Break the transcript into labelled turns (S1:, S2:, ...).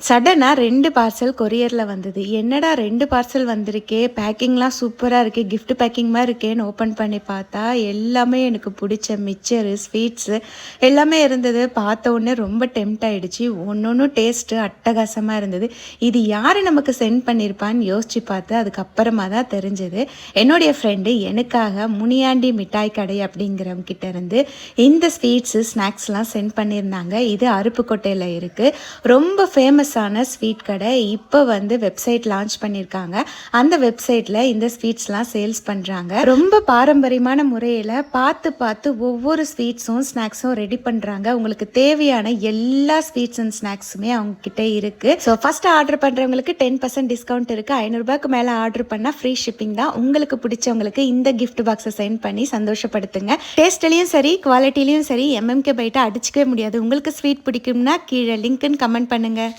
S1: சடனா 2 பார்சல் கொரியர்ல வந்தது. என்னடா 2 பார்சல் வந்திருக்கே! பேக்கிங்லாம் சூப்பரா இருக்கே! கிஃப்ட் பேக்கிங் மாரி இருக்கேன்னு ஓப்பன் பண்ணி பார்த்தா, எல்லாமே எனக்கு புடிச்ச மிக்சரு, ஸ்வீட்ஸு எல்லாமே இருந்தது. பார்த்த உடனே ரொம்ப டெம்ப்ட் ஆயிடுச்சு. ஒன்னொன்னும் டேஸ்ட்டு அட்டகாசமா இருந்தது. இது யாரு நமக்கு சென்ட் பண்ணியிருப்பான்னு யோசிச்சு பார்த்தேன். அதுக்கப்புறமா தான் தெரிஞ்சது. என்னுடைய ஃப்ரெண்டு எனக்காக முனியாண்டி மிட்டாய் கடை அப்படிங்கிறவங்க கிட்ட இருந்து இந்த ஸ்வீட்ஸு, ஸ்நாக்ஸ்லாம் சென்ட் பண்ணியிருந்தாங்க. இது அருப்புக்கோட்டையில இருக்கு. ரொம்ப ஃபேமஸான ஸ்வீட் கடை. இப்போ வந்து வெப்சைட் லான்ச் பண்ணியிருக்காங்க. அந்த வெப்சைட்டில் இந்த ஸ்வீட்ஸ்லாம் சேல்ஸ் பண்ணுறாங்க. ரொம்ப பாரம்பரியமான முறையில் பார்த்து பார்த்து ஒவ்வொரு ஸ்வீட்ஸும் ஸ்நாக்ஸும் ரெடி பண்ணுறாங்க. உங்களுக்கு தேவையான எல்லா ஸ்வீட்ஸ் அண்ட் ஸ்நாக்ஸுமே அவங்கக்கிட்ட இருக்குது. ஸோ ஃபஸ்ட்டு ஆர்டர் பண்ணுறவங்களுக்கு 10% டிஸ்கவுண்ட் இருக்குது. 500 ரூபாய்க்கு மேலே ஆர்டர் பண்ணால் ஃப்ரீ ஷிப்பிங் தான். உங்களுக்கு பிடிச்சவங்களுக்கு இந்த கிஃப்ட் பாக்ஸை சென்ட் பண்ணி சந்தோஷப்படுத்துங்க. டேஸ்ட்லேயும் சரி, குவாலிட்டிலையும் சரி, எம்எம்கே பைட்டை அடிச்சிக்கவே முடியாது. உங்களுக்கு ஸ்வீட் பிடிக்கும்னா கீழே லிங்க்குன்னு கமெண்ட் பண்ணுங்கள்.